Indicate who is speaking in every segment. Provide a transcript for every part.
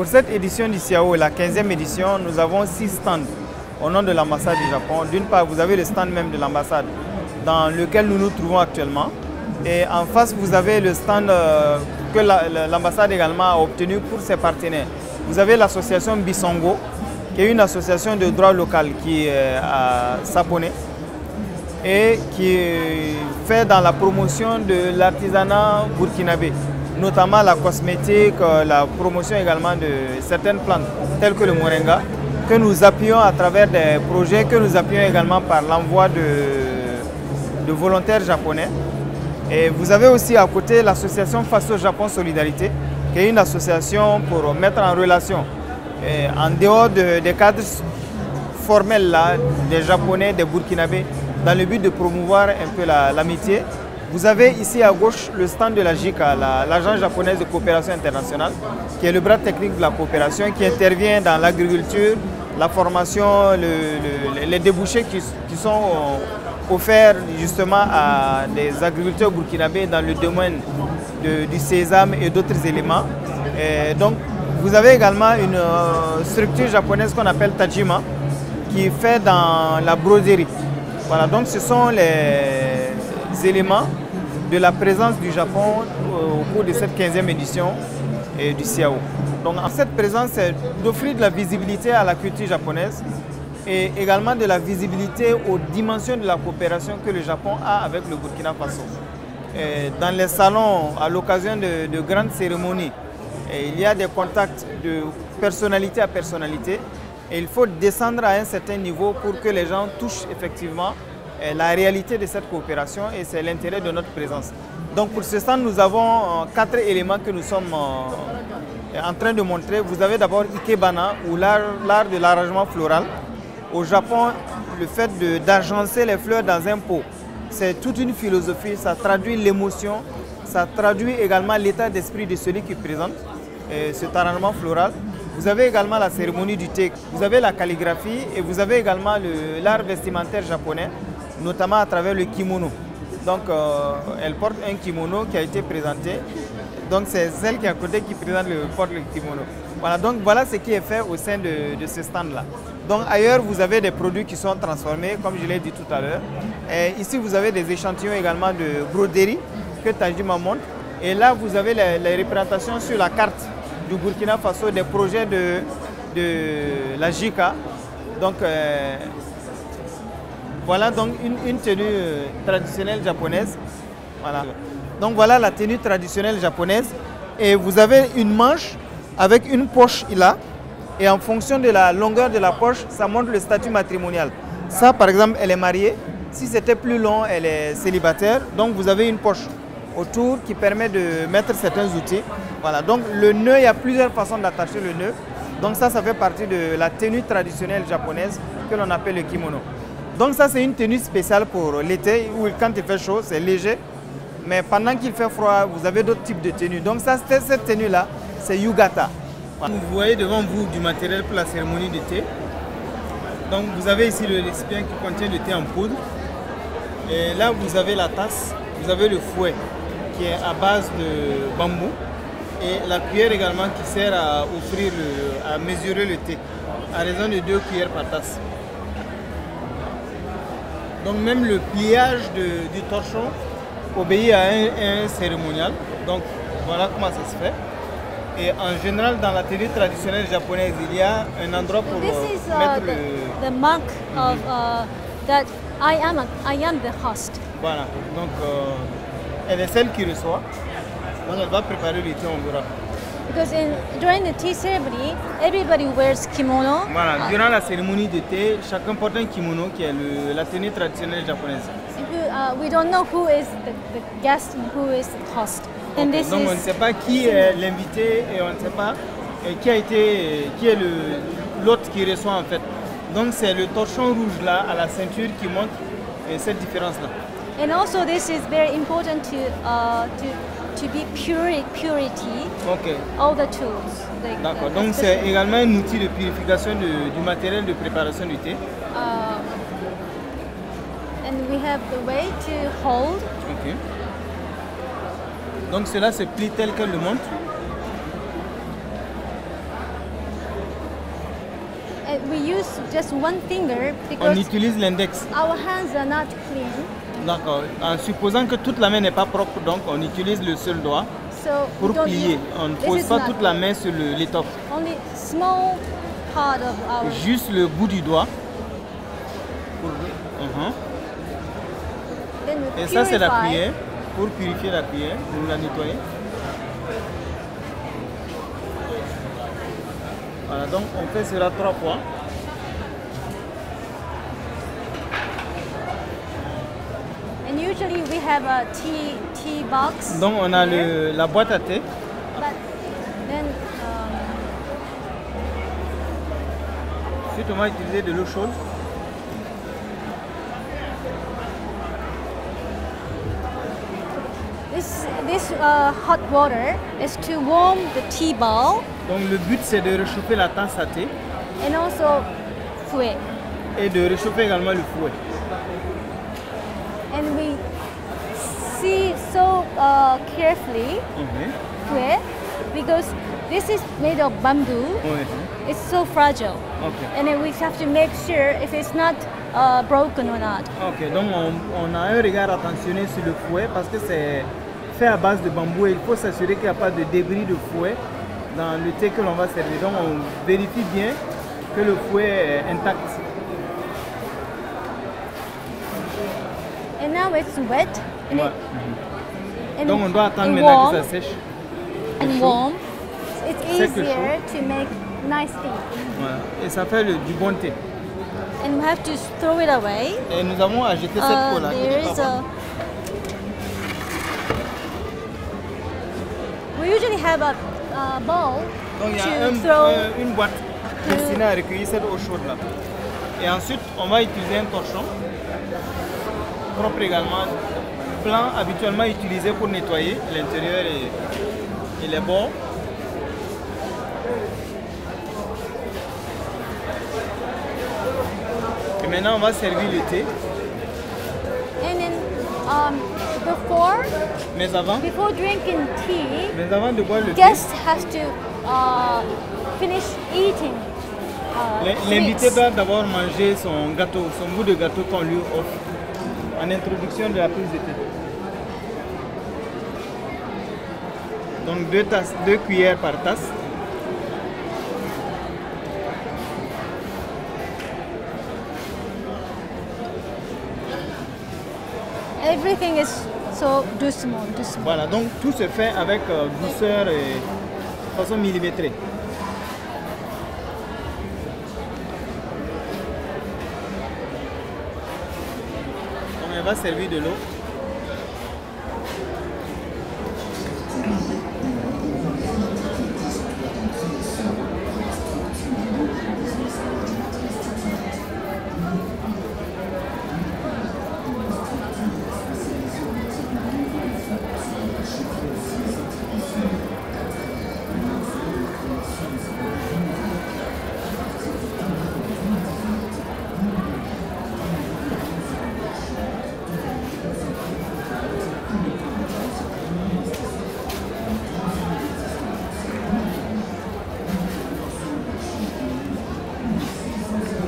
Speaker 1: Pour cette édition du CIAO, la 15e édition, nous avons 6 stands au nom de l'ambassade du Japon. D'une part, vous avez le stand même de l'ambassade dans lequel nous nous trouvons actuellement. Et en face, vous avez le stand que l'ambassade également a obtenu pour ses partenaires. Vous avez l'association Bisongo, qui est une association de droit local qui est à Sapone et qui fait dans la promotion de l'artisanat burkinabé, notamment la cosmétique, la promotion également de certaines plantes telles que le moringa, que nous appuyons à travers des projets, que nous appuyons également par l'envoi de volontaires japonais. Et vous avez aussi à côté l'association Faso Japon Solidarité, qui est une association pour mettre en relation, en dehors des cadres formels là, des Japonais, des Burkinabés, dans le but de promouvoir un peu l'amitié. Vous avez ici à gauche le stand de la JICA, l'Agence japonaise de coopération internationale, qui est le bras technique de la coopération, qui intervient dans l'agriculture, la formation, les débouchés qui sont offerts justement à des agriculteurs burkinabés dans le domaine du sésame et d'autres éléments. Et donc, vous avez également une structure japonaise qu'on appelle Tajima, qui fait dans la broderie. Voilà, donc ce sont les éléments de la présence du Japon au cours de cette 15e édition du CIAO. Donc cette présence, c'est d'offrir de la visibilité à la culture japonaise et également de la visibilité aux dimensions de la coopération que le Japon a avec le Burkina Faso. Et dans les salons, à l'occasion de grandes cérémonies, il y a des contacts de personnalité à personnalité. Et il faut descendre à un certain niveau pour que les gens touchent effectivement la réalité de cette coopération et c'est l'intérêt de notre présence. Donc pour ce stand, nous avons 4 éléments que nous sommes en train de montrer. Vous avez d'abord Ikebana, ou l'art de l'arrangement floral. Au Japon, le fait d'agencer les fleurs dans un pot, c'est toute une philosophie, ça traduit l'émotion, ça traduit également l'état d'esprit de celui qui présente cet arrangement floral. Vous avez également la cérémonie du thé, vous avez la calligraphie et vous avez également l'art vestimentaire japonais, notamment à travers le kimono. Donc elle porte un kimono qui a été présenté. Donc c'est celle qui est à côté qui porte le kimono. Voilà, donc voilà ce qui est fait au sein de ce stand-là. Donc ailleurs, vous avez des produits qui sont transformés, comme je l'ai dit tout à l'heure. Ici, vous avez des échantillons également de broderie que Tajima montre. Et là, vous avez les représentations sur la carte du Burkina Faso des projets de la JICA. Donc voilà donc une tenue traditionnelle japonaise. Voilà. Donc voilà la tenue traditionnelle japonaise. Et vous avez une manche avec une poche là. Et en fonction de la longueur de la poche, ça montre le statut matrimonial. Ça, par exemple, elle est mariée. Si c'était plus long, elle est célibataire. Donc vous avez une poche autour qui permet de mettre certains outils. Voilà, donc le nœud, il y a plusieurs façons d'attacher le nœud. Donc ça fait partie de la tenue traditionnelle japonaise que l'on appelle le kimono. Donc ça, c'est une tenue spéciale pour l'été, où quand il fait chaud, c'est léger. Mais pendant qu'il fait froid, vous avez d'autres types de tenues. Donc ça, cette tenue-là, c'est yugata. Voilà. Vous voyez devant vous du matériel pour la cérémonie de thé. Donc vous avez ici le récipient qui contient le thé en poudre. Et là, vous avez la tasse, vous avez le fouet qui est à base de bambou. Et la cuillère également qui sert à à mesurer le thé, à raison de 2 cuillères par tasse. Donc même le pliage du torchon obéit à un cérémonial. Donc voilà comment ça se fait. Et en général, dans la tenue traditionnelle japonaise, il y a un endroit pour mettre
Speaker 2: the mug of that I am the host.
Speaker 1: Voilà. Donc elle est celle qui reçoit. Donc elle va préparer le thé, on verra.
Speaker 2: Because during the tea ceremony, everybody wears kimono.
Speaker 1: Voilà. Durant la cérémonie de thé, chacun porte un kimono qui est la tenue traditionnelle japonaise.
Speaker 2: We don't know who is the guest and who is the host.
Speaker 1: Okay. Donc on ne sait pas qui est l'invité et on ne sait pas qui est l'hôte qui reçoit en fait. Donc c'est le torchon rouge là à la ceinture qui montre cette différence là.
Speaker 2: And also this is very important to be purity.
Speaker 1: Okay.
Speaker 2: All the tools.
Speaker 1: D'accord. Donc c'est également un outil de purification du matériel de préparation du thé.
Speaker 2: And we have the way to hold.
Speaker 1: Okay. Donc cela se plie tel qu'elle le montre.
Speaker 2: we use just one finger
Speaker 1: On
Speaker 2: because
Speaker 1: utilise l'index.
Speaker 2: our hands are not clean.
Speaker 1: D'accord. En supposant que toute la main n'est pas propre, donc on utilise le seul doigt
Speaker 2: So
Speaker 1: pour
Speaker 2: we don't
Speaker 1: plier.
Speaker 2: use-
Speaker 1: On ne
Speaker 2: this
Speaker 1: pose
Speaker 2: is
Speaker 1: pas
Speaker 2: not
Speaker 1: toute la
Speaker 2: good.
Speaker 1: main sur l'étoffe.
Speaker 2: Only small part of our.
Speaker 1: Juste le bout du doigt.
Speaker 2: Then we
Speaker 1: Et ça c'est la
Speaker 2: purify.
Speaker 1: cuillère. Pour purifier la cuillère, vous la nettoyez. Voilà, donc on fait cela 3 fois.
Speaker 2: And usually we have a tea box.
Speaker 1: Donc on a
Speaker 2: here,
Speaker 1: la boîte à thé.
Speaker 2: But then
Speaker 1: Ensuite on va utiliser de l'eau chaude.
Speaker 2: this hot water is to warm the tea bowl
Speaker 1: Donc le but c'est de réchauffer la tasse à thé
Speaker 2: and also fouet.
Speaker 1: et de réchauffer également le fouet.
Speaker 2: And we see so carefully fouet because this is made of bamboo.
Speaker 1: Oui.
Speaker 2: It's so fragile.
Speaker 1: Ok.
Speaker 2: And then we have to make sure if it's not broken or not.
Speaker 1: Ok, donc on a un regard attentionné sur le fouet parce que c'est fait à base de bambou et il faut s'assurer qu'il n'y a pas de débris de fouet dans le thé que l'on va servir. Donc on vérifie bien que le fouet est intact.
Speaker 2: And now it's wet and,
Speaker 1: Ouais.
Speaker 2: and
Speaker 1: Donc on doit attendre
Speaker 2: and
Speaker 1: maintenant
Speaker 2: warm
Speaker 1: que ça sèche.
Speaker 2: and warm. It's
Speaker 1: Sec et
Speaker 2: easier to make nice tea.
Speaker 1: Voilà. Et ça fait du bon thé.
Speaker 2: And we have to throw it away.
Speaker 1: Et nous avons à jeter cette peau-là.
Speaker 2: There is a. We usually have a bowl
Speaker 1: Donc il y
Speaker 2: to
Speaker 1: a
Speaker 2: throw.
Speaker 1: une boîte destinée à recueillir cette eau chaude là. Et ensuite on va utiliser un torchon propre également, blanc habituellement utilisé pour nettoyer l'intérieur et les bords. Et maintenant on va servir le thé.
Speaker 2: And then before
Speaker 1: Mais
Speaker 2: drinking tea,
Speaker 1: avant de boire le thé,
Speaker 2: guest has to finish eating.
Speaker 1: l'invité
Speaker 2: sweets.
Speaker 1: doit d'abord manger son gâteau, son bout de gâteau qu'on lui offre en introduction de la prise de thé. Donc 2 cuillères par tasse.
Speaker 2: Everything is so doucement.
Speaker 1: Voilà, donc tout se fait avec douceur et de façon millimétrée. Donc elle va servir de l'eau.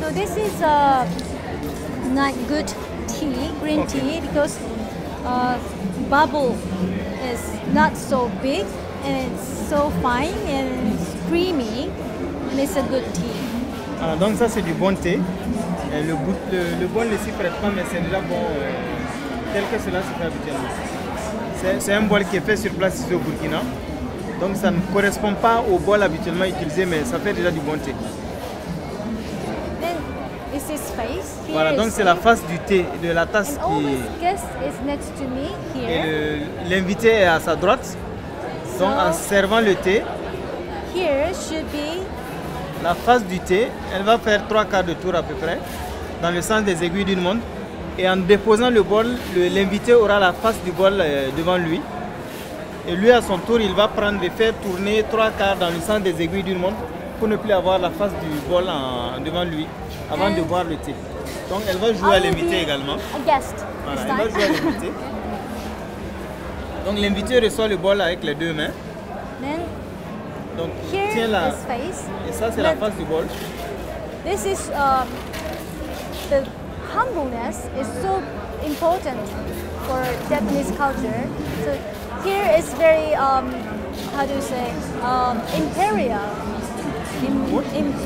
Speaker 2: So this is not good tea, green tea, because bubble is not so big and it's so fine and it's creamy and it's a good tea.
Speaker 1: Ah, donc ça c'est du bon thé. Et le bol ne s'y prête pas, mais c'est déjà bon tel que cela se fait habituellement. C'est un bol qui est fait sur place ici au Burkina. Donc ça ne correspond pas au bol habituellement utilisé, mais ça fait déjà du bon thé.
Speaker 2: Then this is face. Here
Speaker 1: Voilà,
Speaker 2: is
Speaker 1: donc c'est la
Speaker 2: face.
Speaker 1: face du thé, de la tasse
Speaker 2: And always
Speaker 1: qui
Speaker 2: guest is next to me here.
Speaker 1: et l'invité est à sa droite. Donc en servant le thé,
Speaker 2: Here should be
Speaker 1: la face du thé, elle va faire 3 quarts de tour à peu près, dans le sens des aiguilles d'une montre. Et en déposant le bol, l'invité aura la face du bol devant lui. Et lui, à son tour, il va prendre et faire tourner 3 quarts dans le sens des aiguilles d'une montre pour ne plus avoir la face du bol devant lui avant de boire le thé. Donc elle va jouer à l'invité également.
Speaker 2: a guest.
Speaker 1: Voilà,
Speaker 2: this
Speaker 1: elle va
Speaker 2: time.
Speaker 1: jouer à l'invité. Donc l'invité reçoit le bol avec les 2 mains.
Speaker 2: Then
Speaker 1: Donc il
Speaker 2: here
Speaker 1: tient la...
Speaker 2: is face.
Speaker 1: Et ça c'est la face du bol.
Speaker 2: this is the humbleness is so important for Japanese culture. So here is very how do you say imperial.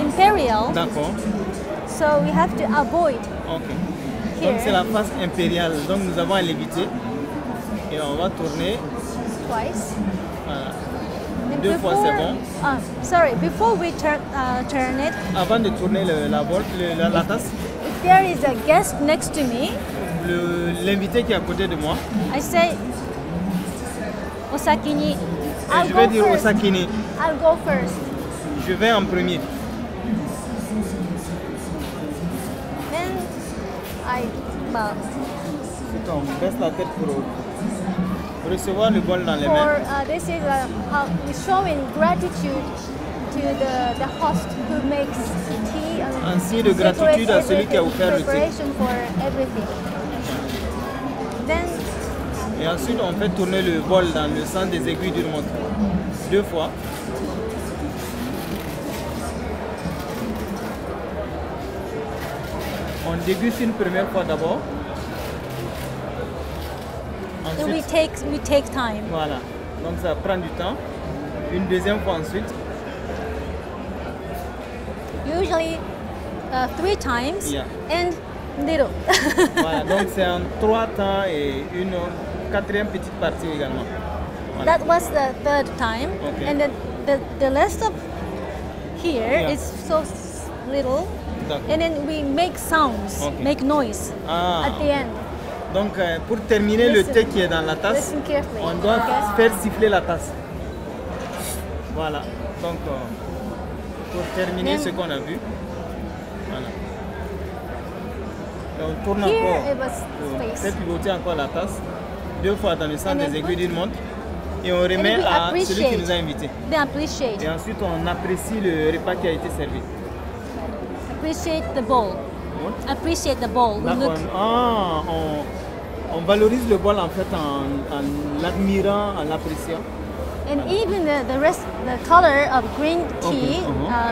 Speaker 2: Imperial.
Speaker 1: D'accord.
Speaker 2: So we have to avoid.
Speaker 1: Ok.
Speaker 2: Here.
Speaker 1: Donc c'est la face impériale. Donc nous avons à l'éviter et on va tourner.
Speaker 2: Twice.
Speaker 1: Voilà.
Speaker 2: And
Speaker 1: Deux fois c'est bon.
Speaker 2: Sorry, before we turn it,
Speaker 1: Avant de tourner la tasse,
Speaker 2: if there is a guest next to me,
Speaker 1: l'invité qui est à côté de moi,
Speaker 2: I say Osakini.
Speaker 1: et je vais dire Osakini,
Speaker 2: I'll go first.
Speaker 1: je vais en premier.
Speaker 2: Then I bow.
Speaker 1: On baisse la tête pour recevoir le bol dans les mains.
Speaker 2: This is how we're showing gratitude to the host who makes tea and
Speaker 1: Un signe de gratitude à celui qui a offert le thé.
Speaker 2: preparation for everything. Then
Speaker 1: Et ensuite, on fait tourner le bol dans le sens des aiguilles d'une montre. 2 fois. On déguste une première fois d'abord.
Speaker 2: then
Speaker 1: Ensuite,
Speaker 2: we take time.
Speaker 1: voilà. Donc ça prend du temps. Une deuxième fois ensuite.
Speaker 2: Usually 3 times
Speaker 1: Yeah.
Speaker 2: and little.
Speaker 1: Voilà. Donc c'est en 3 temps et une 4e petite partie également. Voilà.
Speaker 2: That was the 3rd time,
Speaker 1: Okay.
Speaker 2: and then the rest of here
Speaker 1: Yeah.
Speaker 2: is so little,
Speaker 1: D'accord.
Speaker 2: and then we make sounds,
Speaker 1: Okay.
Speaker 2: make noise
Speaker 1: Ah.
Speaker 2: at the end.
Speaker 1: Donc pour terminer le
Speaker 2: Listen.
Speaker 1: thé qui est dans la tasse,
Speaker 2: Listen carefully.
Speaker 1: on doit
Speaker 2: Okay?
Speaker 1: faire siffler la tasse. Voilà. Donc pour terminer
Speaker 2: Then-
Speaker 1: ce qu'on a vu, voilà. Et on tourne
Speaker 2: Here
Speaker 1: encore.
Speaker 2: it was
Speaker 1: pour
Speaker 2: space.
Speaker 1: faire pivoter encore la tasse 2 fois dans le sens
Speaker 2: And
Speaker 1: des
Speaker 2: then
Speaker 1: aiguilles
Speaker 2: put-
Speaker 1: d'une montre et on remet
Speaker 2: we
Speaker 1: à celui qui
Speaker 2: appreciate.
Speaker 1: nous a invités.
Speaker 2: Then appreciate.
Speaker 1: Et ensuite on apprécie le repas qui a été servi.
Speaker 2: Appreciate the bowl.
Speaker 1: Bon.
Speaker 2: Appreciate the bowl. We
Speaker 1: D'accord.
Speaker 2: look,
Speaker 1: Ah, on valorise le bol en fait en l'admirant, en l'appréciant.
Speaker 2: and even the rest, the color of green tea,
Speaker 1: Okay,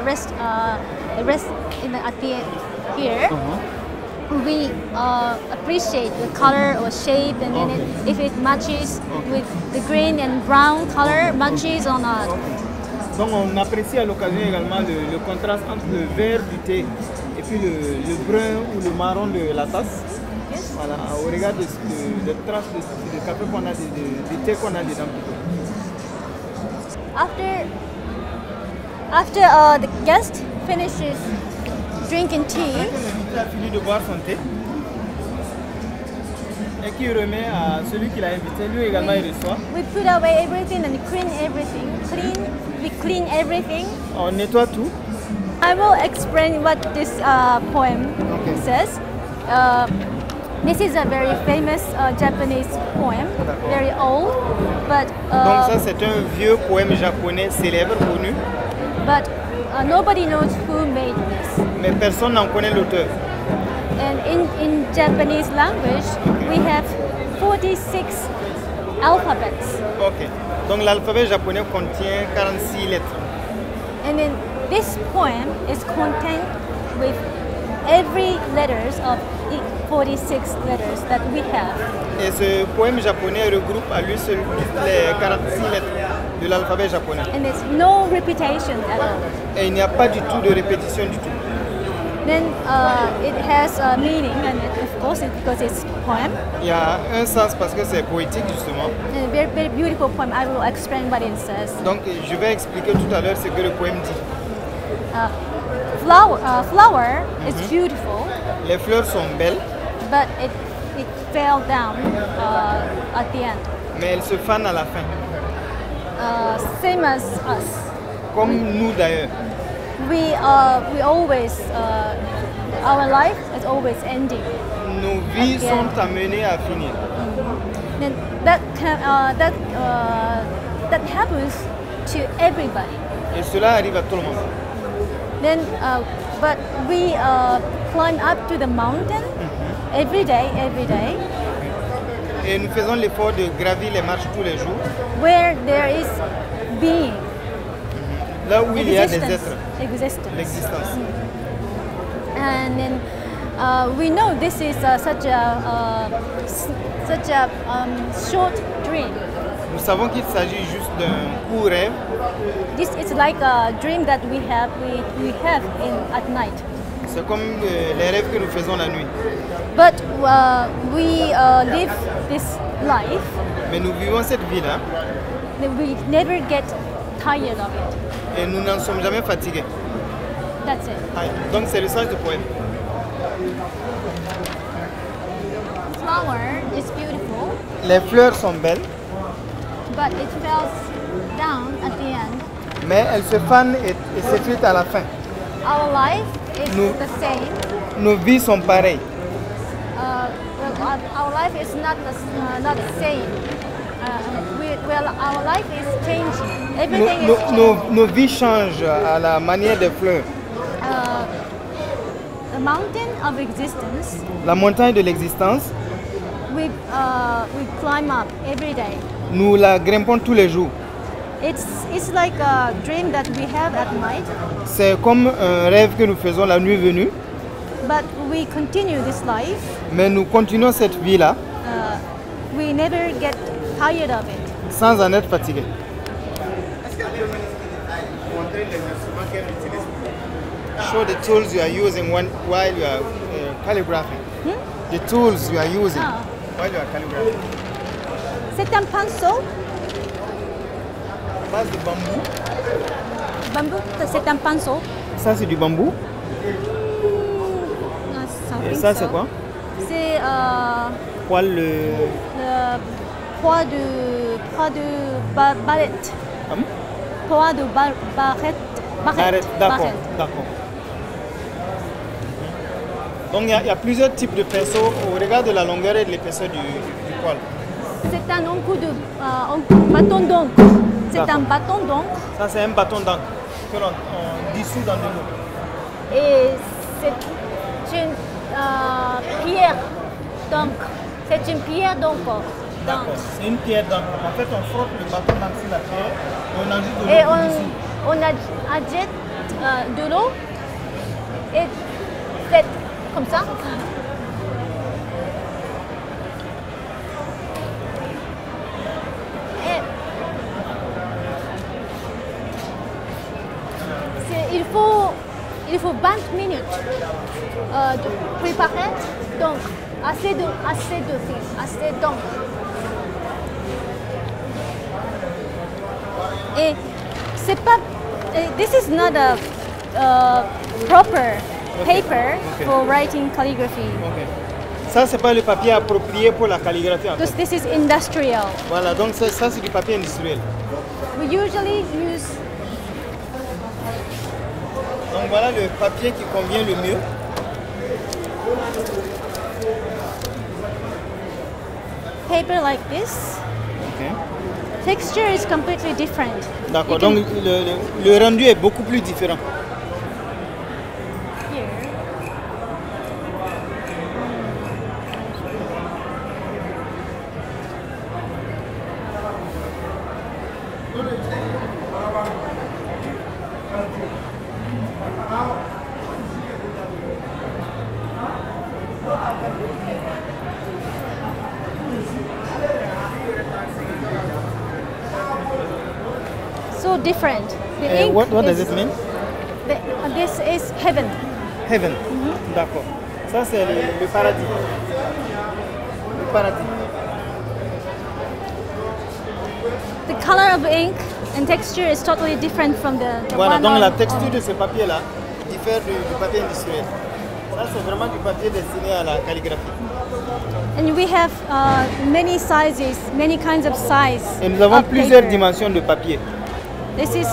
Speaker 2: the rest at the end here. We appreciate the color or shape, and then
Speaker 1: Okay.
Speaker 2: if it matches
Speaker 1: Okay.
Speaker 2: with the green and brown color, matches or not.
Speaker 1: Donc on apprécie à l'occasion également le contraste entre le vert du thé et puis le brun ou le marron de la tasse.
Speaker 2: Yes.
Speaker 1: Voilà, au regard de traces de café qu'on a, de thé qu'on a dedans.
Speaker 2: After the guest finishes drinking tea,
Speaker 1: L'invité a fini de boire son thé et qui remet à celui qui l'a invité, lui également il reçoit.
Speaker 2: we put away everything and clean everything. We clean everything.
Speaker 1: On nettoie tout.
Speaker 2: I will explain what this poem
Speaker 1: Okay.
Speaker 2: says. This is a very famous Japanese poem,
Speaker 1: D'accord.
Speaker 2: very old, but
Speaker 1: Donc ça c'est un vieux poème japonais célèbre, connu,
Speaker 2: nobody knows who made this.
Speaker 1: mais personne n'en connaît l'auteur.
Speaker 2: And in Japanese language, we have 46 alphabets.
Speaker 1: Ok. Donc l'alphabet japonais contient 46 lettres.
Speaker 2: And then this poem is contained with every letters of 46 letters that we have.
Speaker 1: Et ce poème japonais regroupe à lui seul toutes les 46 lettres de l'alphabet japonais.
Speaker 2: And there's no repetition at all.
Speaker 1: Et il n'y a pas du tout de répétition du tout.
Speaker 2: Then it has a meaning, and of course, because it's poem.
Speaker 1: Il y a un sens parce que c'est poétique justement.
Speaker 2: And a very, very beautiful poem. I will explain what it says.
Speaker 1: Donc je vais expliquer tout à l'heure ce que le poème dit.
Speaker 2: Flower is beautiful,
Speaker 1: Les fleurs sont belles,
Speaker 2: but it fell down at the end.
Speaker 1: mais elles se fanent à la fin.
Speaker 2: Same as us.
Speaker 1: Comme nous d'ailleurs.
Speaker 2: We always our life is always ending.
Speaker 1: Nos vies
Speaker 2: At the end.
Speaker 1: sont amenées à finir.
Speaker 2: Then that happens to everybody.
Speaker 1: Et cela arrive à tout le monde.
Speaker 2: Then, but we climb up to the mountain every day,
Speaker 1: Et nous faisons l'effort de gravir les marches tous les jours,
Speaker 2: where there is being,
Speaker 1: là où il y a des
Speaker 2: existence,
Speaker 1: êtres,
Speaker 2: existence.
Speaker 1: l'existence.
Speaker 2: And then we know this is such a short dream.
Speaker 1: Nous savons qu'il s'agit juste d'un court rêve.
Speaker 2: This is like a dream that we have at night.
Speaker 1: C'est comme les rêves que nous faisons la nuit.
Speaker 2: But we live this life.
Speaker 1: Mais nous vivons cette vie-là
Speaker 2: We never get tired of it.
Speaker 1: et nous n'en sommes jamais fatigués.
Speaker 2: That's it.
Speaker 1: Ah, donc c'est le sens du poème.
Speaker 2: Flower is beautiful,
Speaker 1: Les fleurs sont belles,
Speaker 2: but it falls down at the end.
Speaker 1: mais elles se fanent et s'effritent à la fin.
Speaker 2: Our life is
Speaker 1: No.
Speaker 2: the same.
Speaker 1: Nos vies sont pareilles.
Speaker 2: Our life is not the same. Our life is changing. Everything is changing.
Speaker 1: Nos vies changent à la manière des fleurs.
Speaker 2: The mountain of existence,
Speaker 1: La montagne de l'existence,
Speaker 2: we climb up every day.
Speaker 1: nous la grimpons tous les jours.
Speaker 2: It's like a dream that we have at night,
Speaker 1: C'est comme un rêve que nous faisons la nuit venue,
Speaker 2: but we continue this life.
Speaker 1: mais nous continuons cette vie-là
Speaker 2: We never get tired of it.
Speaker 1: sans en être fatigués. Show the tools you are using while you are calligraphing. The tools you are using
Speaker 2: Ah.
Speaker 1: while you are calligraphing.
Speaker 2: C'est un pinceau,
Speaker 1: Base de bambou.
Speaker 2: bambou, c'est un pinceau.
Speaker 1: Ça c'est du bambou. Et ça c'est quoi?
Speaker 2: C'est
Speaker 1: Poil le.
Speaker 2: le poids de barrette. Poids de barrette.
Speaker 1: Arrête, d'accord, d'accord. Donc il y a plusieurs types de pinceaux au regard de la longueur et de l'épaisseur du poil.
Speaker 2: C'est un coup de bâton d'encre. C'est un
Speaker 1: D'accord.
Speaker 2: bâton d'encre
Speaker 1: Ça c'est un bâton d'encre que l'on dissout dans de l'eau.
Speaker 2: et c'est une pierre d'encre. C'est une pierre d'encre.
Speaker 1: D'accord, c'est une pierre d'encre. En fait on frotte le bâton d'encre sur la pierre et on ajoute de
Speaker 2: Et
Speaker 1: l'eau dessus.
Speaker 2: on ajoute de l'eau et fait comme ça. Et il faut 20 minutes de préparer, donc assez d'encre. Et c'est pas. This is not a proper paper
Speaker 1: Okay.
Speaker 2: for writing calligraphy
Speaker 1: Ok. Ça c'est pas le papier approprié pour la calligraphie en
Speaker 2: because
Speaker 1: fait.
Speaker 2: this is industrial.
Speaker 1: Voilà, donc ça c'est du papier industriel.
Speaker 2: We usually use
Speaker 1: Donc voilà le papier qui convient le mieux.
Speaker 2: paper like this.
Speaker 1: Ok.
Speaker 2: Texture is completely different.
Speaker 1: D'accord,
Speaker 2: You can-
Speaker 1: donc le rendu est beaucoup plus différent.
Speaker 2: Here. So different. The ink
Speaker 1: What does
Speaker 2: is-
Speaker 1: it mean?
Speaker 2: This is heaven.
Speaker 1: Heaven. D'accord. Ça c'est le paradis. Le paradis.
Speaker 2: The color of ink and texture is totally different from the
Speaker 1: Voilà,
Speaker 2: one
Speaker 1: donc
Speaker 2: on-
Speaker 1: la texture
Speaker 2: on-
Speaker 1: de ce papier-là diffère du papier industriel. Ça c'est vraiment du papier destiné à la calligraphie.
Speaker 2: And we have many sizes, many kinds of size.
Speaker 1: Et nous avons
Speaker 2: of
Speaker 1: plusieurs
Speaker 2: paper.
Speaker 1: dimensions de papier.
Speaker 2: This is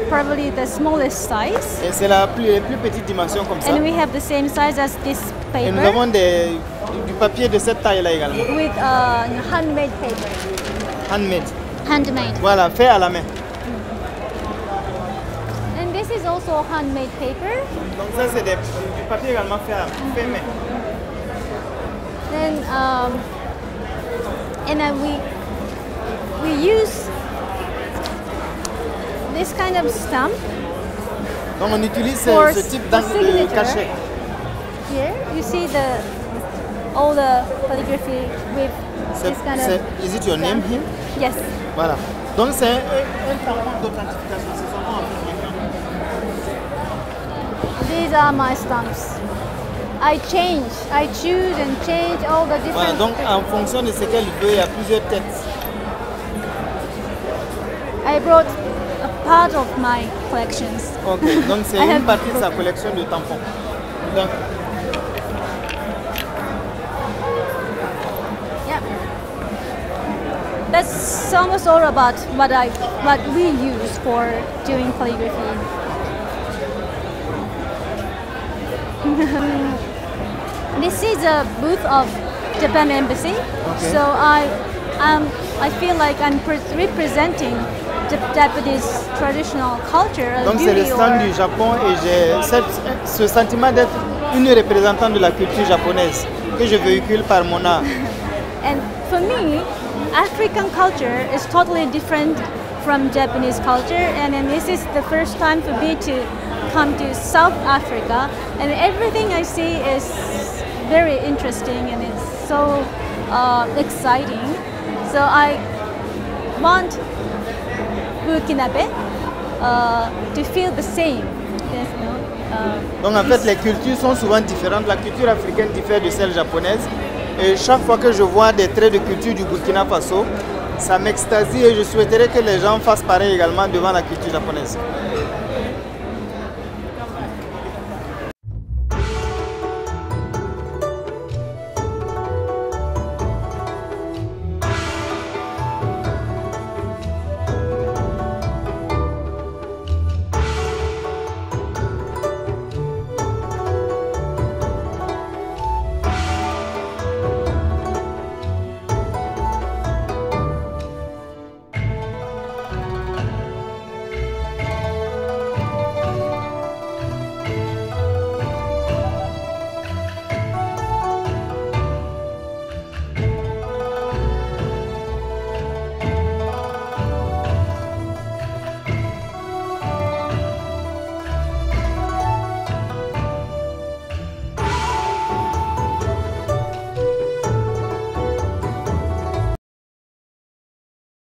Speaker 2: probably the smallest size.
Speaker 1: Et c'est les plus petites dimensions comme ça.
Speaker 2: And we have the same size as this
Speaker 1: Et nous
Speaker 2: paper
Speaker 1: avons du papier de cette taille-là également.
Speaker 2: with handmade paper.
Speaker 1: Handmade.
Speaker 2: Handmade.
Speaker 1: Voilà, fait à la main.
Speaker 2: And this is also handmade paper.
Speaker 1: Donc ça c'est du papier également fait main.
Speaker 2: Then we use this kind of stamp
Speaker 1: Donc on utilise
Speaker 2: For
Speaker 1: ce type
Speaker 2: for
Speaker 1: de
Speaker 2: signature.
Speaker 1: cachet
Speaker 2: here, you see all the calligraphy with this kind of...
Speaker 1: Is it your name here?
Speaker 2: Yes.
Speaker 1: Voilà. Donc c'est un tampon d'authentification. C'est son nom en fait.
Speaker 2: These are my stamps. I choose and change all the different...
Speaker 1: Voilà, donc en fonction de ce qu'elle veut, il y a plusieurs têtes.
Speaker 2: I brought a part of my collections.
Speaker 1: Ok, donc c'est une partie de sa collection de tampons. Donc,
Speaker 2: yeah. That's almost all about what we use for doing calligraphy. This is a booth of Japan Embassy,
Speaker 1: okay.
Speaker 2: So I feel like I'm representing the Japanese traditional culture.
Speaker 1: Donc c'est le stand du Japon et j'ai ce sentiment d'être une représentante de la culture japonaise que je véhicule par mon art.
Speaker 2: And for me, African culture is totally different from Japanese culture, and then this is the first time for me to come to South Africa, and everything I see is very interesting and it's so exciting. So I want Burkinabe to feel the same. Yes, no?
Speaker 1: Donc en fait les cultures sont souvent différentes. La culture africaine diffère de celle japonaise. Et chaque fois que je vois des traits de culture du Burkina Faso, ça m'extasie et je souhaiterais que les gens fassent pareil également devant la culture japonaise.